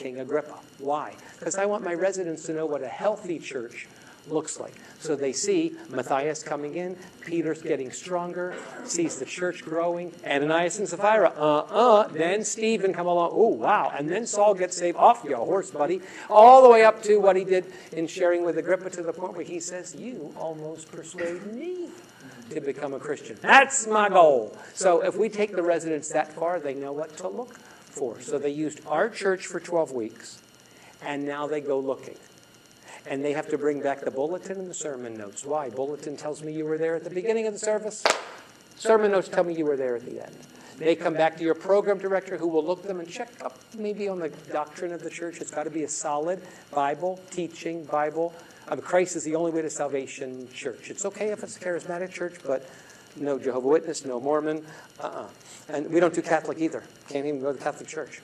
King Agrippa. Why? Because I want my residents to know what a healthy church looks like. So they see Matthias coming in, Peter's getting stronger, sees the church growing, Ananias and Sapphira, then Stephen come along, oh wow, and then Saul gets saved, off your horse, buddy, all the way up to what he did in sharing with Agrippa to the point where he says, you almost persuade me to become a Christian. That's my goal. So if we take the residents that far, they know what to look for. So they used our church for 12 weeks, and now they go looking. And they have to bring back the bulletin and the sermon notes. Why? Bulletin tells me you were there at the beginning of the service. Sermon notes tell me you were there at the end. They come back to your program director who will look them and check up maybe on the doctrine of the church. It's got to be a solid Bible, teaching, Bible. Christ is the only way to salvation church. It's okay if it's a charismatic church, but no Jehovah's Witness, no Mormon. And we don't do Catholic either. Can't even go to the Catholic Church.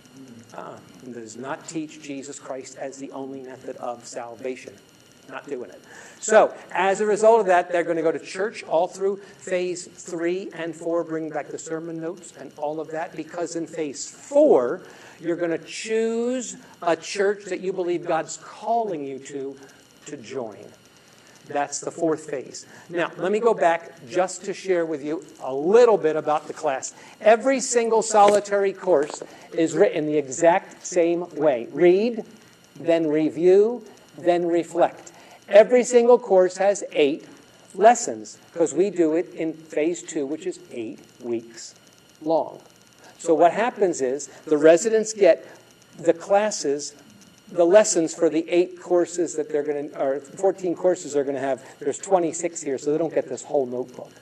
It does not teach Jesus Christ as the only method of salvation. Not doing it. So, as a result of that, they're going to go to church all through phase 3 and 4, bring back the sermon notes and all of that, because in phase 4, you're going to choose a church that you believe God's calling you to join. That's the 4th phase. Now, let me go back just to share with you a little bit about the class. Every single solitary course is written the exact same way. Read, then review, then reflect. Every single course has 8 lessons, because we do it in phase 2, which is 8 weeks long. So what happens is the residents get the classes, the lessons for the 8 courses that they're going to, or 14 courses they're going to have. There's 26 here, so they don't get this whole notebook.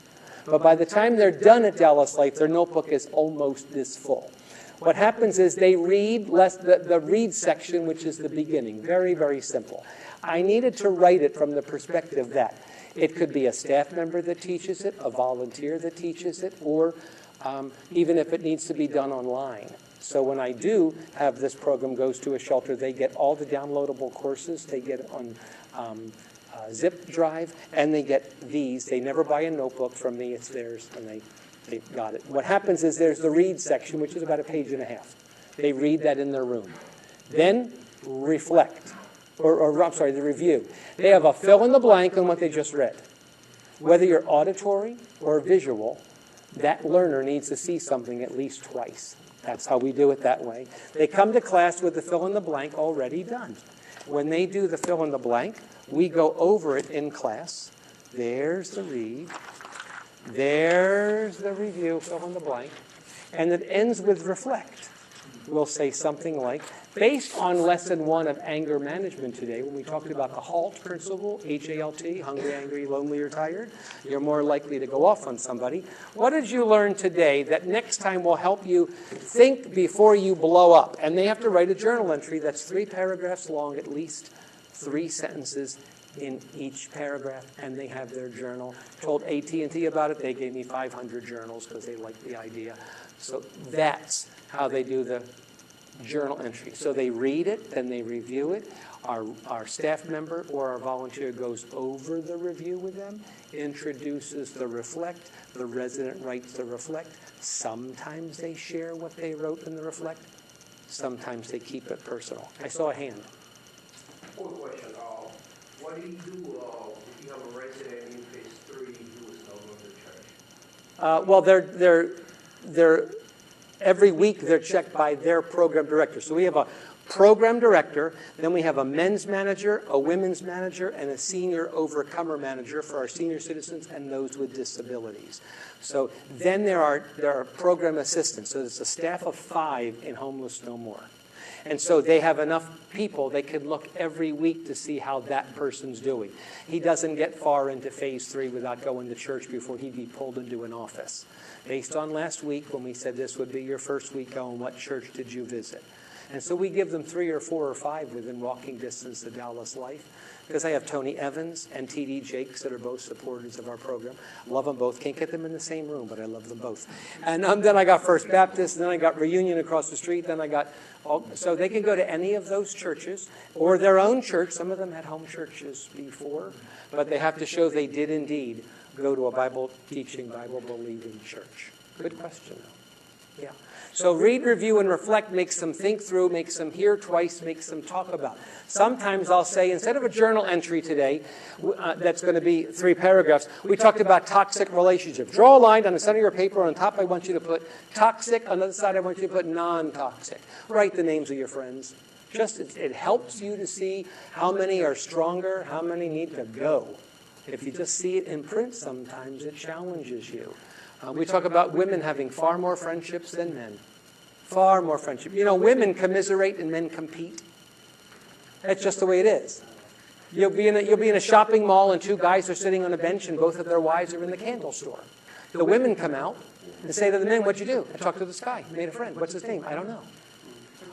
But by the time they're done at Dallas Life, their notebook is almost this full. What happens is they read the read section, which is the beginning. Very, very simple. I needed to write it from the perspective that it could be a staff member that teaches it, a volunteer that teaches it, or even if it needs to be done online. So when I do have this program goes to a shelter, they get all the downloadable courses. They get it on zip drive, and they get these. They never buy a notebook from me. It's theirs, and they've got it. What happens is there's the read section, which is about a page and a half. They read that in their room. Then reflect, the review. They have a fill in the blank on what they just read. Whether you're auditory or visual, that learner needs to see something at least twice. That's how we do it that way. They come to class with the fill in the blank already done. When they do the fill in the blank, we go over it in class. There's the read. There's the review, fill in the blank. And it ends with reflect. We'll say something like, based on lesson 1 of anger management today, when we talked about the HALT principle, H-A-L-T, hungry, angry, lonely, or tired, you're more likely to go off on somebody. What did you learn today that next time will help you think before you blow up? And they have to write a journal entry that's 3 paragraphs long, at least 3 sentences in each paragraph, and they have their journal. Told AT&T about it. They gave me 500 journals because they liked the idea. So that's how they do the journal entry. So they read it, then they review it. Our staff member or our volunteer goes over the review with them, introduces the reflect. The resident writes the reflect. Sometimes they share what they wrote in the reflect. Sometimes they keep it personal. I saw a hand. Quick question. What do you do if you have a resident in phase 3 who is no longer church? Well, they're every week they're checked by their program director. So we have a program director, then we have a men's manager, a women's manager, and a senior overcomer manager for our senior citizens and those with disabilities. So then there are program assistants. So it's a staff of 5 in Homeless No More. And so they have enough people, they can look every week to see how that person's doing. He doesn't get far into phase 3 without going to church before he'd be pulled into an office. Based on last week when we said this would be your first week going, what church did you visit? And so we give them 3 or 4 or 5 within walking distance of Dallas Life. Because I have Tony Evans and T.D. Jakes that are both supporters of our program. Love them both. Can't get them in the same room, but I love them both. And then I got First Baptist, then I got Reunion across the street, then I got... So they can go to any of those churches or their own church. Some of them had home churches before, but they have to show they did indeed go to a Bible-teaching, Bible-believing church. Good question, though. Yeah. So read, review, and reflect makes them think through, makes them hear twice, makes them talk about. Sometimes I'll say, instead of a journal entry today, that's going to be 3 paragraphs, we talked about toxic relationships. Draw a line on the center of your paper. On top, I want you to put toxic. On the other side, I want you to put non-toxic. Write the names of your friends. Just it helps you to see how many are stronger, how many need to go. If you just see it in print, sometimes it challenges you. We talk about women having far more friendships than men. Far more friendship. You know, women commiserate and men compete. That's just the way it is. You'll be in a shopping mall and 2 guys are sitting on a bench and both of their wives are in the candle store. The women come out and say to the men, "What'd you do?" "I talked to this guy. Made a friend." "What's his name?" "I don't know."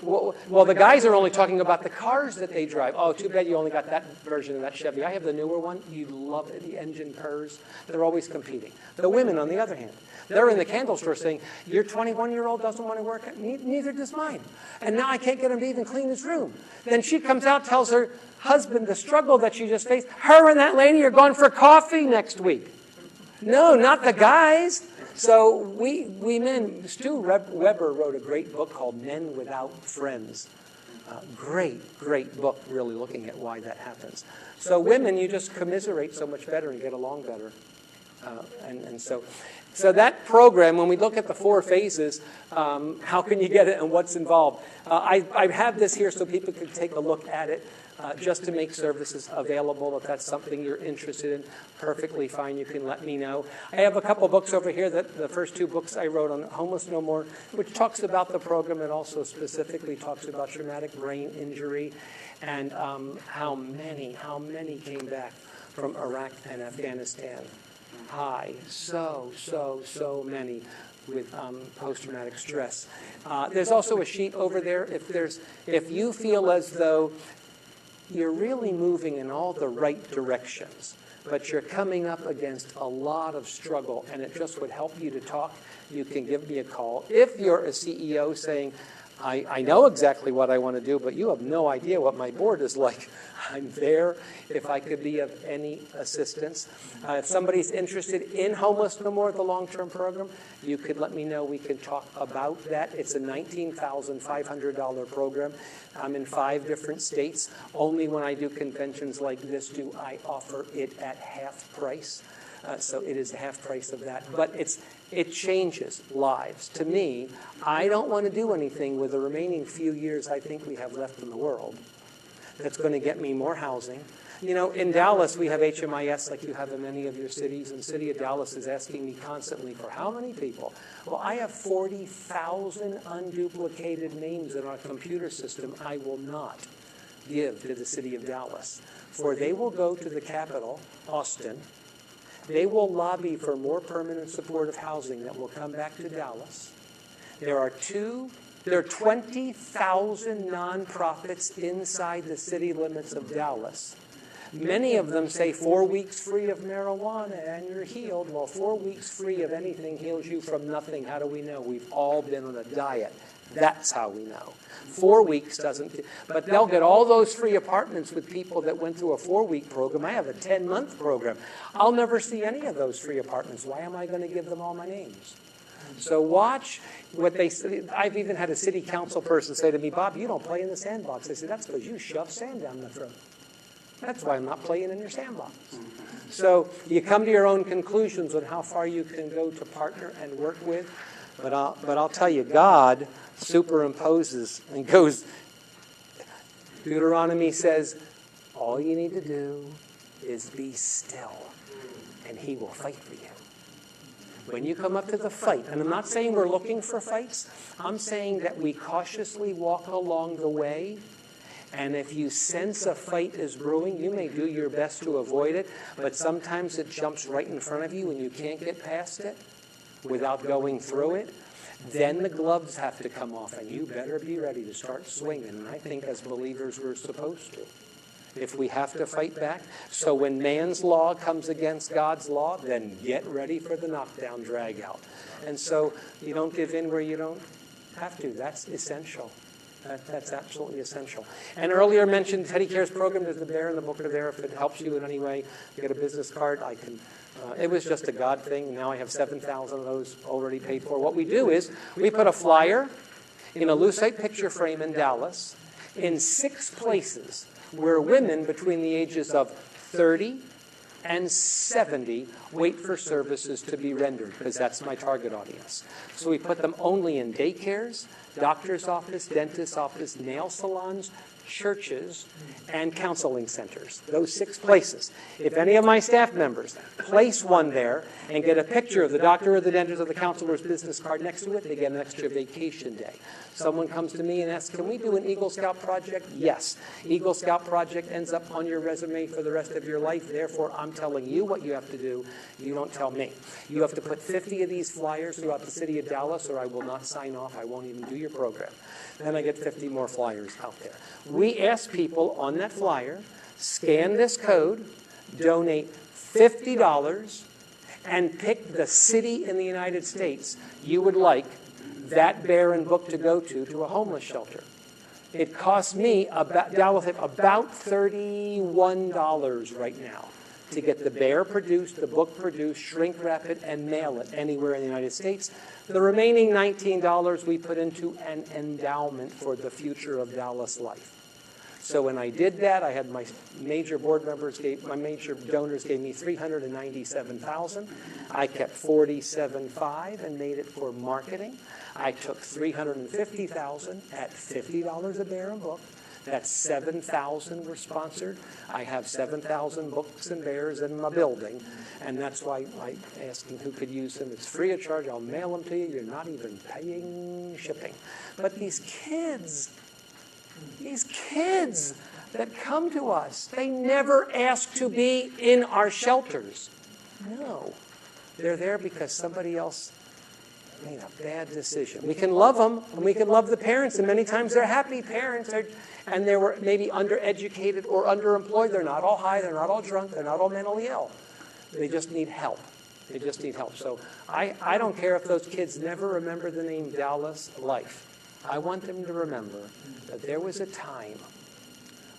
Well, the guys are only talking about the cars that they drive. "Oh, too bad you only got that version of that Chevy. I have the newer one." You love it. The engine purrs. They're always competing. The women, on the other hand, they're in the candle store saying, "Your 21-year-old doesn't want to work. Neither does mine. And now I can't get him to even clean his room." Then she comes out, tells her husband the struggle that she just faced. "Her and that lady are going for coffee next week." No, not the guys. So we men, Stu Weber wrote a great book called Men Without Friends. Great book, really looking at why that happens. So women, you just commiserate so much better and get along better. So that program, when we look at the 4 phases, how can you get it and what's involved? I have this here so people can take a look at it. Just to make services available. If that's something you're interested in, perfectly fine. You can let me know. I have a couple books over here. That the first 2 books I wrote on Homeless No More, which talks about the program and also specifically talks about traumatic brain injury and how many came back from Iraq and Afghanistan. So many with post-traumatic stress. There's also a sheet over there. If you feel as though you're really moving in all the right directions, but you're coming up against a lot of struggle, and it just would help you to talk, you can give me a call. If you're a CEO saying, I know exactly what I want to do, but you have no idea what my board is like, I'm there if I could be of any assistance. If somebody's interested in Homeless No More, the long-term program, you could let me know. We can talk about that. It's a $19,500 program. I'm in 5 different states. Only when I do conventions like this do I offer it at half price. So it is half price of that. But it changes lives. To me, I don't want to do anything with the remaining few years I think we have left in the world that's going to get me more housing. You know, in Dallas, we have HMIS like you have in many of your cities, and the city of Dallas is asking me constantly for how many people? Well, I have 40,000 unduplicated names in our computer system I will not give to the city of Dallas, for they will go to the capital, Austin. They will lobby for more permanent supportive housing that will come back to Dallas. There are 20,000 nonprofits inside the city limits of Dallas. Many of them say 4 weeks free of marijuana and you're healed. Well, 4 weeks free of anything heals you from nothing. How do we know? We've all been on a diet. That's how we know. 4 weeks doesn't, but they'll get all those free apartments with people that went through a 4-week program. I have a 10-month program. I'll never see any of those free apartments. Why am I going to give them all my names? So watch what they say. I've even had a city council person say to me, "Bob, you don't play in the sandbox." I said, "That's because you shove sand down my throat. That's why I'm not playing in your sandbox." So you come to your own conclusions on how far you can go to partner and work with. But I'll tell you, God superimposes and goes. Deuteronomy says, all you need to do is be still, and he will fight for you. When you come up to the fight, and I'm not saying we're looking for fights, I'm saying that we cautiously walk along the way, and if you sense a fight is brewing, you may do your best to avoid it, but sometimes it jumps right in front of you and you can't get past it without going through it. Then the gloves have to come off, and you better be ready to start swinging. And I think as believers we're supposed to, if we have to fight back. So when man's law comes against God's law, then get ready for the knockdown, drag out. And so you don't give in where you don't have to. That's essential. That's absolutely essential. And earlier mentioned Teddy Cares program. There's the bear in the book there. If it helps you in any way, you get a business card. I can. It was just a God thing. Now I have 7,000 of those already paid for. What we do is we put a flyer in a lucite picture frame in Dallas in 6 places where women between the ages of 30 and 70 wait for services to be rendered, because that's my target audience. So we put them only in daycares, doctor's office, dentist's office, nail salons, churches, and counseling centers. Those 6 places. If any of my staff members place one there and get a picture of the doctor or the dentist or the counselor's business card next to it, they get an extra vacation day. Someone comes to me and asks, can we do an Eagle Scout project? Yes. Eagle Scout project ends up on your resume for the rest of your life. Therefore, I'm telling you what you have to do. You don't tell me. You have to put 50 of these flyers throughout the city of Dallas, or I will not sign off. I won't even do your program. Then I get 50 more flyers out there. We ask people on that flyer, scan this code, donate $50, and pick the city in the United States you would like that bear and book to go to a homeless shelter. It costs me about $31 right now to get the bear produced, the book produced, shrink wrap it, and mail it anywhere in the United States. The remaining $19 we put into an endowment for the future of Dallas life. So when I did that, I had my major donors gave me $397,000. I kept $47,500 and made it for marketing. I took $350,000 at $50 a bear and book. That's $7,000 were sponsored. I have 7,000 books and bears in my building, and that's why I'm asking who could use them. It's free of charge. I'll mail them to you. You're not even paying shipping. But these kids that come to us, they never ask to be in our shelters. No. They're there because somebody else made a bad decision. We can love them, and we can love the parents, and many times they're happy parents, and they were maybe undereducated or underemployed. They're not all high, they're not all drunk, they're not all mentally ill. They just need help. They just need help. So I don't care if those kids never remember the name Dallas Life. I want them to remember that there was a time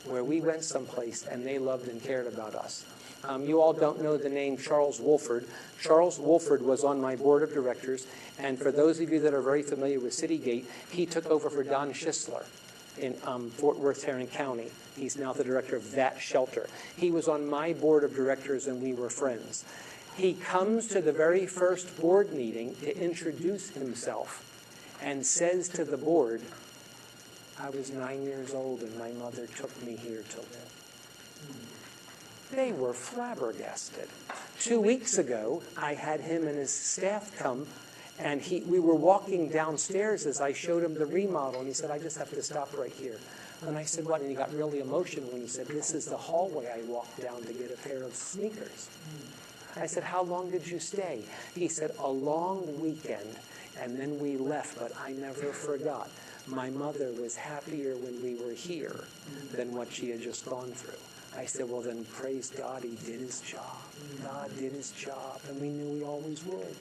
where we went someplace and they loved and cared about us. You all don't know the name Charles Wolford. Charles Wolford was on my board of directors, and for those of you that are very familiar with Citygate, he took over for Don Schisler in Fort Worth, Tarrant County. He's now the director of that shelter. He was on my board of directors, and we were friends. He comes to the very first board meeting to introduce himself and says to the board, I was 9 years old and my mother took me here to live. They were flabbergasted. 2 weeks ago, I had him and his staff come, and we were walking downstairs as I showed him the remodel, and he said, I just have to stop right here. And I said, what? And he got really emotional when he said, this is the hallway I walked down to get a pair of sneakers. I said, how long did you stay? He said, a long weekend, and then we left, but I never forgot. My mother was happier when we were here than what she had just gone through. I said, well, then praise God, he did his job. God did his job, and we knew he always would.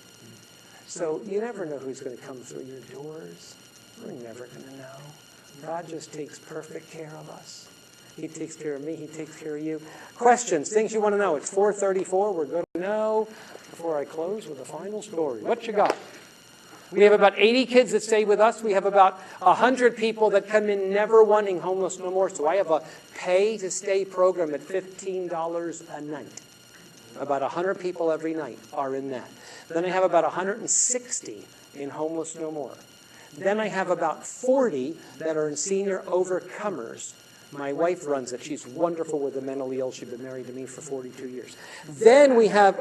So you never know who's going to come through your doors. We're never going to know. God just takes perfect care of us. He takes care of me. He takes care of you. Questions, things you want to know. It's 4:34. We're going to know before I close with a final story. What you got? We have about 80 kids that stay with us. We have about 100 people that come in never wanting Homeless No More. So I have a pay-to-stay program at $15 a night. About 100 people every night are in that. Then I have about 160 in Homeless No More. Then I have about 40 that are in Senior Overcomers. My wife runs it. She's wonderful with the mentally ill. She's been married to me for 42 years. Then we have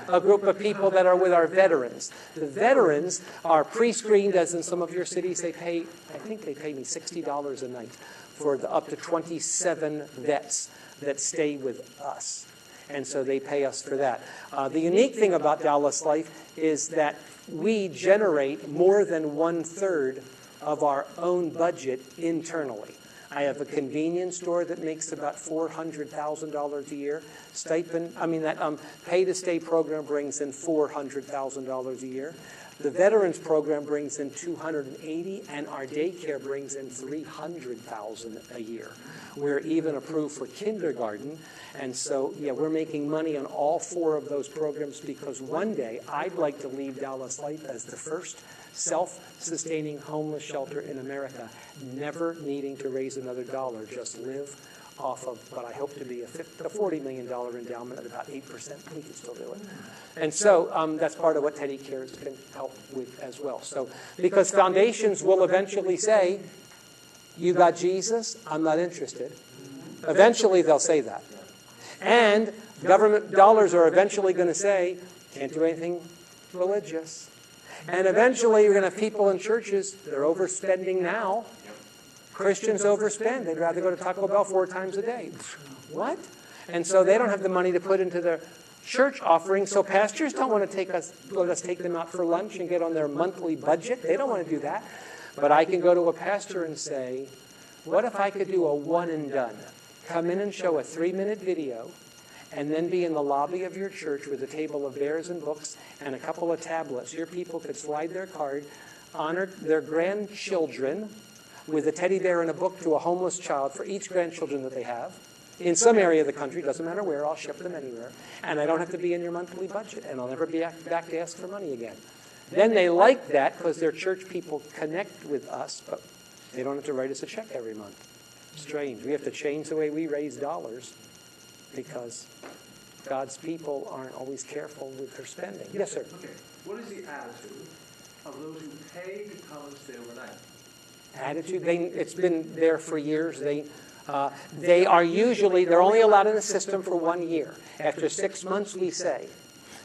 a group of people that are with our veterans. The veterans are pre-screened, as in some of your cities. I think they pay me $60 a night for up to 27 vets that stay with us. And so they pay us for that. The unique thing about Dallas Life is that we generate more than 1/3 of our own budget internally. I have a convenience store that makes about $400,000 a year. Pay-to-stay program brings in $400,000 a year. The veterans program brings in 280, and our daycare brings in 300,000 a year. We're even approved for kindergarten, and so yeah, we're making money on all 4 of those programs because one day I'd like to leave Dallas Life as the first self-sustaining homeless shelter in America, never needing to raise another dollar, just live off of what I hope to be a $40 million endowment at about 8%. We can still do it. And so that's part of what Teddy Cares can help with as well. So because foundations will eventually say, you got Jesus, I'm not interested. Eventually they'll say that. And government dollars are eventually going to say, can't do anything religious. And eventually you're going to have people in churches, they're overspending now. Christians overspend. They'd rather go to Taco Bell 4 times a day. What? And so they don't have the money to put into their church offering. So pastors don't want to let us take them out for lunch and get on their monthly budget. They don't want to do that. But I can go to a pastor and say, what if I could do a one and done? Come in and show a 3-minute video and then be in the lobby of your church with a table of bears and books and a couple of tablets. Your people could slide their card, honor their grandchildren with a teddy bear and a book to a homeless child for each grandchildren that they have. In some area of the country, doesn't matter where, I'll ship them anywhere. And I don't have to be in your monthly budget, and I'll never be back to ask for money again. Then they like that because their church people connect with us, but they don't have to write us a check every month. Strange. We have to change the way we raise dollars because God's people aren't always careful with their spending. Yes, sir. Okay. What is the attitude of those who pay to come and stay overnight? Attitude, it's been there for years. They're only allowed in the system for 1 year. After 6 months, we say,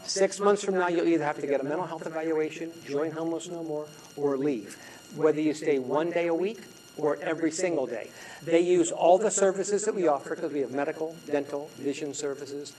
6 months from now, you'll either have to get a mental health evaluation, join Homeless No More, or leave. Whether you stay 1 day a week or every single day. They use all the services that we offer because we have medical, dental, vision services,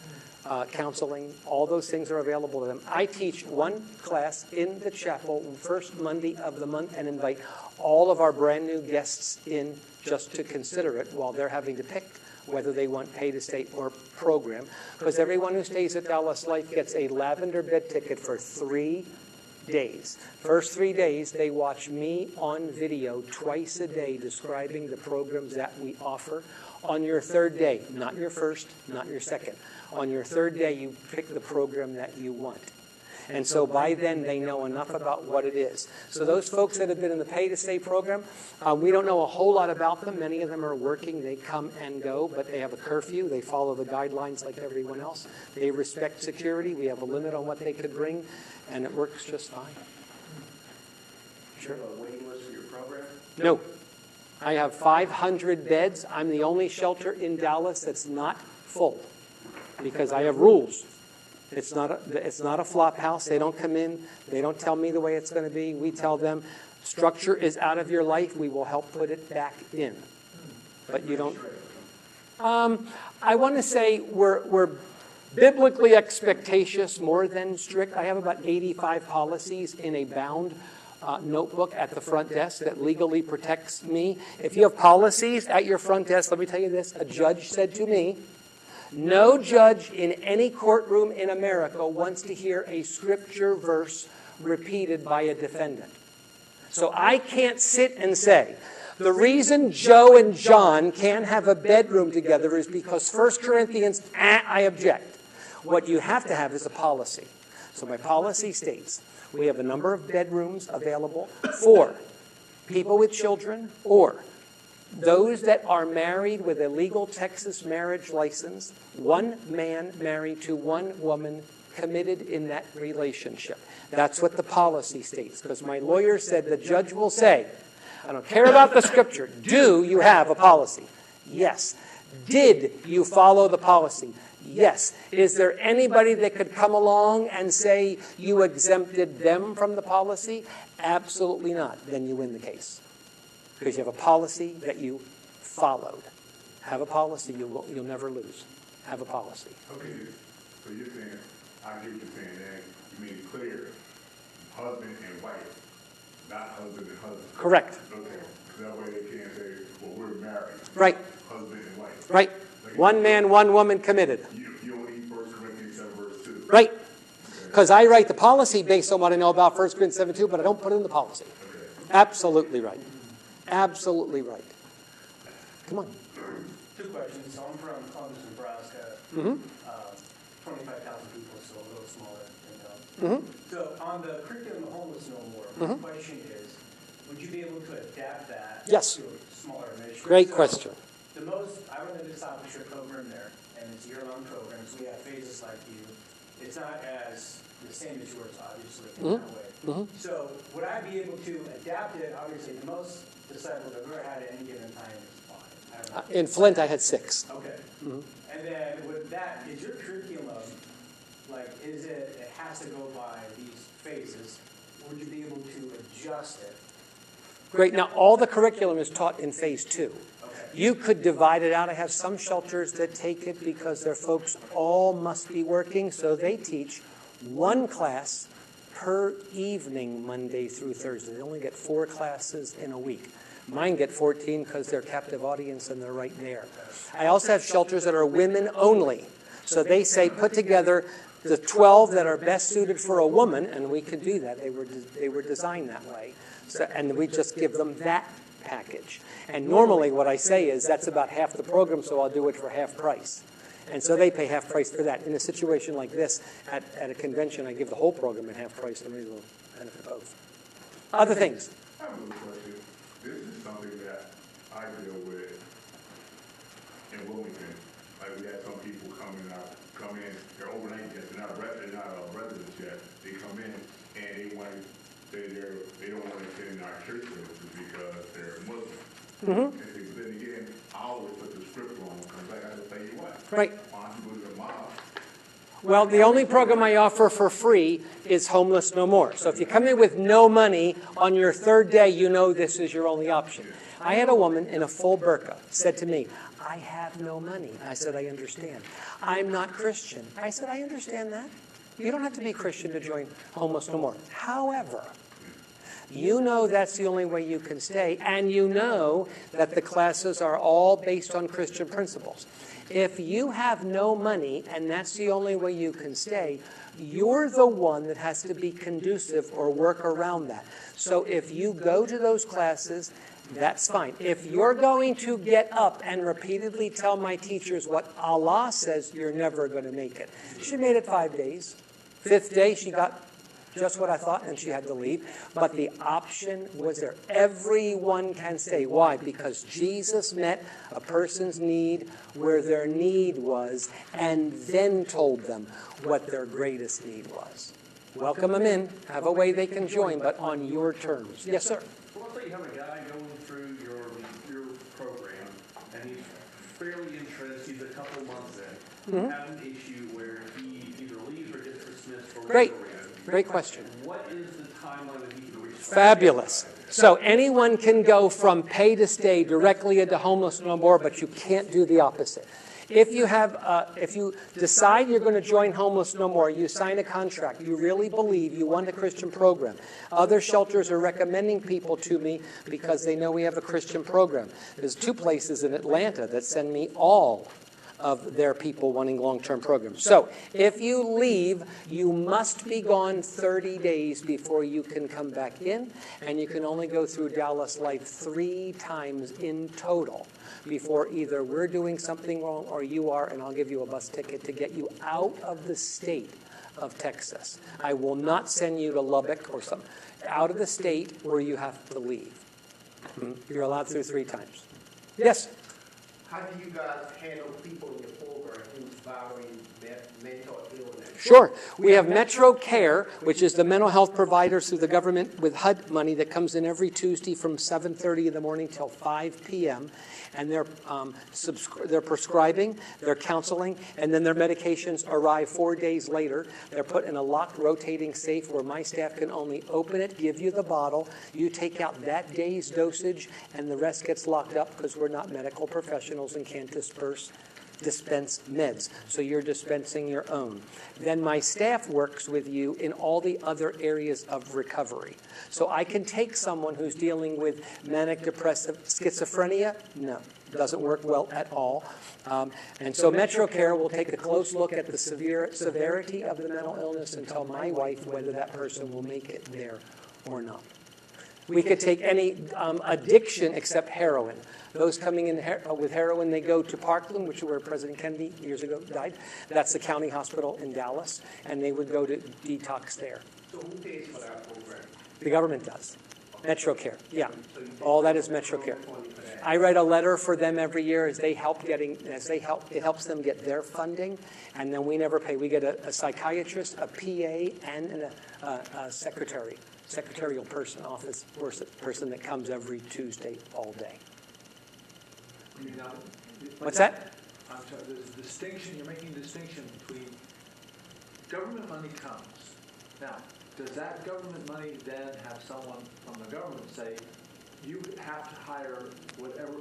counseling. All those things are available to them. I teach one class in the chapel first Monday of the month and invite all of our brand new guests in just to consider it while they're having to pick whether they want pay to stay or program. Because everyone who stays at Dallas Life gets a lavender bed ticket for 3 days. First 3 days, they watch me on video twice a day describing the programs that we offer. On your 3rd day, not your first, not your second. On your 3rd day, you pick the program that you want. And so by then, they know enough about what it is. So those folks that have been in the pay-to-stay program, we don't know a whole lot about them. Many of them are working. They come and go, but they have a curfew. They follow the guidelines like everyone else. They respect security. We have a limit on what they could bring, and it works just fine. Sure. Do you have a waiting list for your program? No. I have 500 beds. I'm the only shelter in Dallas that's not full because I have rules. It's not a flop house. They don't come in. They don't tell me the way it's going to be. We tell them, structure is out of your life. We will help put it back in. But you don't. I want to say we're biblically expectatious more than strict. I have about 85 policies in a bound notebook at the front desk that legally protects me. If you have policies at your front desk, let me tell you this. A judge said to me, no judge in any courtroom in America wants to hear a scripture verse repeated by a defendant. So I can't sit and say, the reason Joe and John can't have a bedroom together is because 1 Corinthians, I object. What you have to have is a policy. So my policy states, we have a number of bedrooms available for people with children or those that are married with a legal Texas marriage license, one man married to one woman committed in that relationship. That's what the policy states. Because my lawyer said the judge will say, I don't care about the scripture. Do you have a policy? Yes. Did you follow the policy? Yes. Is there anybody that could come along and say you exempted them from the policy? Absolutely not. Then you win the case. Because you have a policy that you followed. Have a policy, you'll never lose. Have a policy. Okay, so you're saying, I get what you're saying, then you mean clear, husband and wife, not husband and husband. Correct. Okay, so that way they can't say, well, we're married. Right. Husband and wife. Right. Like one man, one woman committed. You don't eat 1 Corinthians 7 verse 2. Right. Okay. Because I write the policy based on what I know about 1 Corinthians 7:2, but I don't put it in the policy. Absolutely right. Absolutely right. Come on. Two questions. So I'm from Columbus, Nebraska. 25,000 people, so a little smaller. So on the curriculum of Homeless No More, the question is, would you be able to adapt that Yes. to a smaller mission? Great So question. I run the Discipleship program there, and it's a year-long program, so we have phases like you. It's not as the same as yours, obviously, in that way. So would I be able to adapt it? Obviously, the most disciples I've ever had at any given time is 5. I don't know. In Flint, I had 6. Okay. And then with that, is your curriculum, like, it has to go by these phases? Would you be able to adjust it? Great. Now, all the curriculum is taught in phase 2. Okay. You could divide it out. I have some shelters that take it because their folks all must be working, so they teach one class per evening, Monday through Thursday. They only get 4 classes in a week. Mine get 14 because they're captive audience and they're right there. I also have shelters that are women only. So they say put together the 12 that are best suited for a woman, and we can do that. They were designed that way. So, and we just give them that package. And normally what I say is that's about half the program, so I'll do it for half price. And so they pay half price for that. In a situation like this, at a convention, I give the whole program at half price, and we will benefit both. Other things? I have a question. This is something that I deal with in Wilmington. Like we had some people come in, they're overnight guests, they're not residents yet. They come in and they want to say they don't want to attend our church services because they're Muslim. And then again, I always put the script on because I got to tell you what. Right. Why don't you go to the mosque? Well, the only program I offer for free is Homeless No More. So if you come in with no money, on your 3rd day, you know this is your only option. I had a woman in a full burqa said to me, I have no money. I said, I understand. I'm not Christian. I said, I understand that. You don't have to be Christian to join Homeless No More. However, you know that's the only way you can stay, and you know that the classes are all based on Christian principles. If you have no money and that's the only way you can stay, you're the one that has to be conducive or work around that. So if you go to those classes, that's fine. If you're going to get up and repeatedly tell my teachers what Allah says, you're never going to make it. She made it 5 days. 5th day, she got just what I thought, and she had to leave. But the option was there. Everyone can stay. Why? Because Jesus met a person's need where their need was and then told them what their greatest need was. Welcome them in. Have a way they can join, but on your terms. Yes, sir? So let's say you have a guy going through your program, and he's fairly interested, he's a couple months in, have an issue where he either leaves or gets dismissed for Great. whatever reason. Great question. What is the timeline that he can reach? Fabulous. So anyone can go from pay to stay directly into Homeless No More, but you can't do the opposite. If you decide you're going to join Homeless No More, you sign a contract, you really believe you want a Christian program. Other shelters are recommending people to me because they know we have a Christian program. There's 2 places in Atlanta that send me all of their people wanting long-term programs. So if you leave, you must be gone 30 days before you can come back in, and you can only go through Dallas Life 3 times in total before either we're doing something wrong or you are, and I'll give you a bus ticket to get you out of the state of Texas. I will not send you to Lubbock or something. Out of the state where you have to leave. You're allowed through 3 times. Yes? How do you guys handle people in your program who's battling mental illness? Sure. We have Metro Care, which is the mental health providers through the government with HUD money that comes in every Tuesday from 7:30 in the morning till 5 p.m. And they're prescribing, they're counseling, and then their medications arrive 4 days later. They're put in a locked rotating safe where my staff can only open it, give you the bottle, you take out that day's dosage, and the rest gets locked up because we're not medical professionals and can't dispense meds. So you're dispensing your own. Then my staff works with you in all the other areas of recovery. So I can take someone who's dealing with manic depressive schizophrenia? No. doesn't work well at all. And so MetroCare will take a close look at the severity of the mental illness and tell my wife whether that person will make it there or not. We could take any addiction except heroin. Those coming in with heroin, they go to Parkland, which is where President Kennedy years ago died. That's the county hospital in Dallas, and they would go to detox there. So who pays for that program? The government does. MetroCare, yeah. All that is MetroCare. I write a letter for them every year as it helps them get their funding, and then we never pay. We get a psychiatrist, a PA, and a secretarial office person that comes every Tuesday all day. Now, What's that? I'm sorry, there's a distinction, you're making a distinction between government money comes. Now, does that government money then have someone from the government say, you have to hire whoever?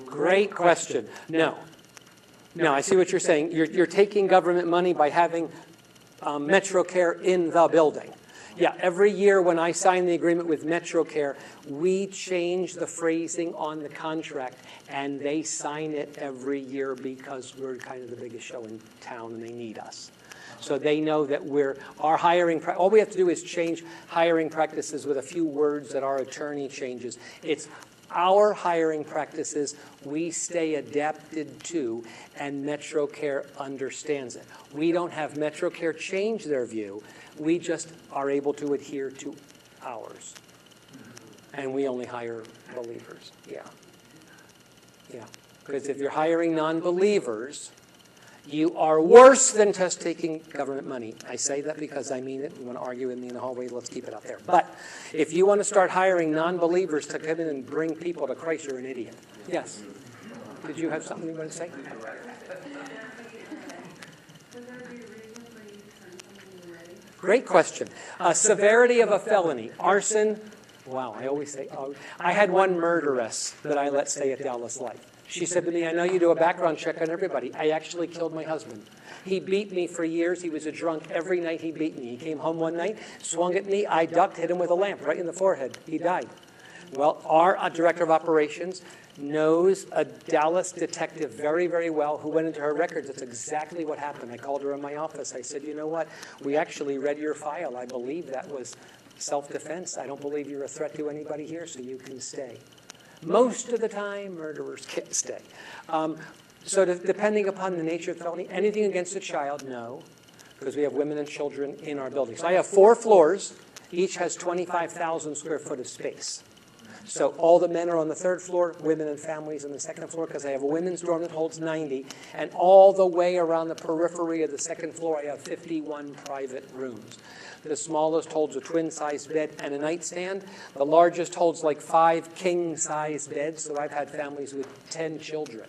Great question. No, I see what you're saying. You're taking government money by having MetroCare in the building. Yeah, every year when I sign the agreement with MetroCare, we change the phrasing on the contract, and they sign it every year because we're kind of the biggest show in town and they need us. So they know that our hiring, all we have to do is change hiring practices with a few words that our attorney changes. It's our hiring practices we stay adapted to, and MetroCare understands it. We don't have MetroCare change their view. We just are able to adhere to ours. And we only hire believers. Yeah. Because if you're hiring non-believers, you are worse than just taking government money. I say that because I mean it. You want to argue with me in the hallway, let's keep it out there. But if you want to start hiring non-believers to come in and bring people to Christ, you're an idiot. Yes. Did you have something you want to say? Great question. Severity of a felony. Arson. Wow, I always say, I had one murderess that I let stay at Dallas Life. She said to me, I know you do a background check on everybody. I actually killed my husband. He beat me for years. He was a drunk. Every night he beat me. He came home one night, swung at me. I ducked, hit him with a lamp right in the forehead. He died. Well, our director of operations knows a Dallas detective very, very well who went into her records. That's exactly what happened. I called her in my office. I said, you know what? We actually read your file. I believe that was self-defense. I don't believe you're a threat to anybody here, so you can stay. Most of the time, murderers can't stay. Depending upon the nature of the felony, anything against a child, no, because we have women and children in our building. So I have 4 floors. Each has 25,000 square foot of space. So all the men are on the 3rd floor, women and families on the 2nd floor, because I have a women's dorm that holds 90. And all the way around the periphery of the 2nd floor, I have 51 private rooms. The smallest holds a twin-size bed and a nightstand. The largest holds like 5 king-size beds, so I've had families with 10 children.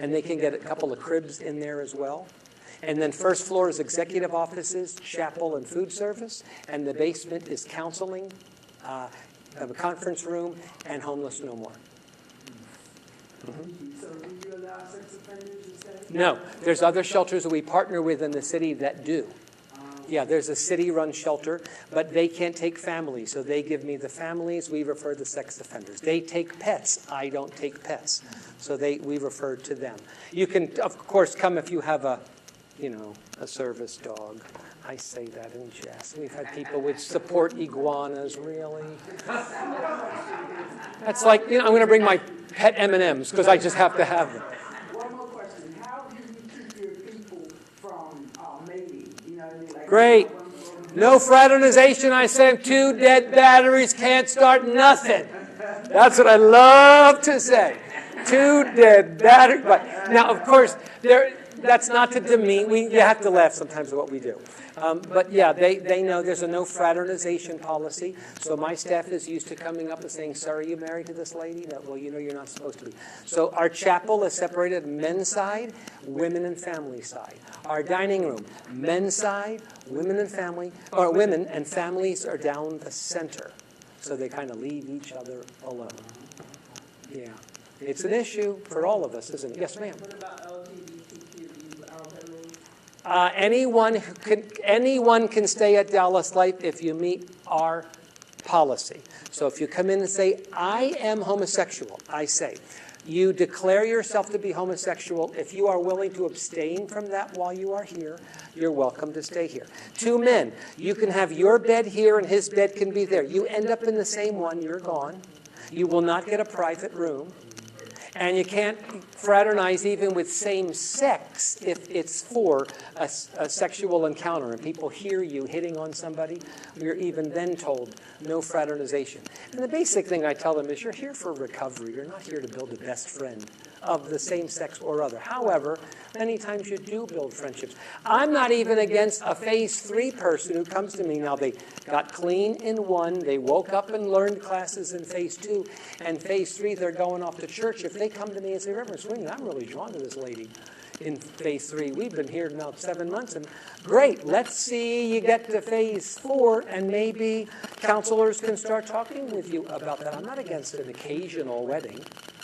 And they can get a couple of cribs in there as well. And then 1st floor is executive offices, chapel, and food service. And the basement is counseling, a conference room, and homeless no more. Mm-hmm. So do you allow sex offenders to stay? No. There's other shelters that we partner with in the city that do. Yeah, there's a city-run shelter, but they can't take families, so they give me the families. We refer the sex offenders. They take pets. I don't take pets, so we refer to them. You can, of course, come if you have a service dog. I say that in jest. We've had people with support iguanas, really. That's like, I'm going to bring my pet M&Ms because I just have to have them. One more question. How do you keep your people from mating? Great. No fraternization. I say 2 dead batteries can't start nothing. That's what I love to say. 2 dead batteries. But now, of course, that's not to demean. You have to laugh sometimes at what we do. But yeah, they know there's a no fraternization policy. So my staff is used to coming up and saying, sir, are you married to this lady? No, well, you're not supposed to be. So our chapel is separated men's side, women and family side. Our dining room, men's side, women and family, or women and families are down the center. So they kind of leave each other alone. Yeah. It's an issue for all of us, isn't it? Yes, ma'am. What about LGBTQ elderly? Anyone can stay at Dallas Life if you meet our policy. So if you come in and say, I am homosexual, I say, You declare yourself to be homosexual. If you are willing to abstain from that while you are here, you're welcome to stay here. 2 men, you can have your bed here and his bed can be there. You end up in the same one, you're gone. You will not get a private room. And you can't fraternize even with same sex if it's for a sexual encounter and people hear you hitting on somebody. You're even then told no fraternization. And the basic thing I tell them is you're here for recovery. You're not here to build a best friend of the same sex or other. However, many times you do build friendships. I'm not even against a phase 3 person who comes to me. Now, they got clean in 1. They woke up and learned classes in phase 2. And phase 3, they're going off to church. If they come to me and say, Reverend Sweeney, I'm really drawn to this lady in phase 3. We've been here now 7 months. And great, let's see you get to phase 4. And maybe counselors can start talking with you about that. I'm not against an occasional wedding.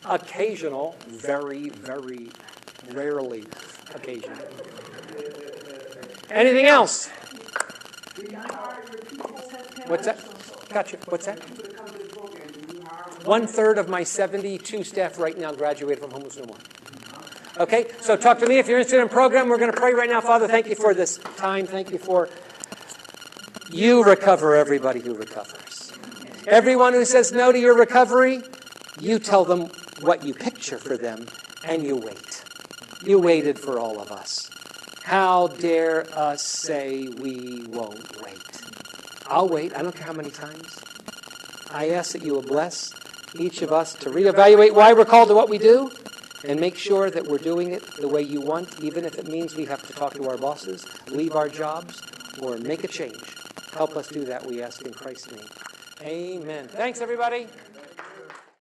Occasional, very, very rarely occasional. Anything else? What's that? Gotcha. What's that? 1/3 of my 72 staff right now graduated from Homeless No More. Okay, so talk to me if you're interested in the program. We're going to pray right now. Father, thank you for this time. Thank you for you recover everybody who recovers. Everyone who says no to your recovery, you tell them what you picture for them, and you wait. You waited for all of us. How dare us say we won't wait? I'll wait. I don't care how many times. I ask that you will bless each of us to reevaluate why we're called to what we do and make sure that we're doing it the way you want, even if it means we have to talk to our bosses, leave our jobs, or make a change. Help us do that, we ask in Christ's name. Amen. Thanks, everybody.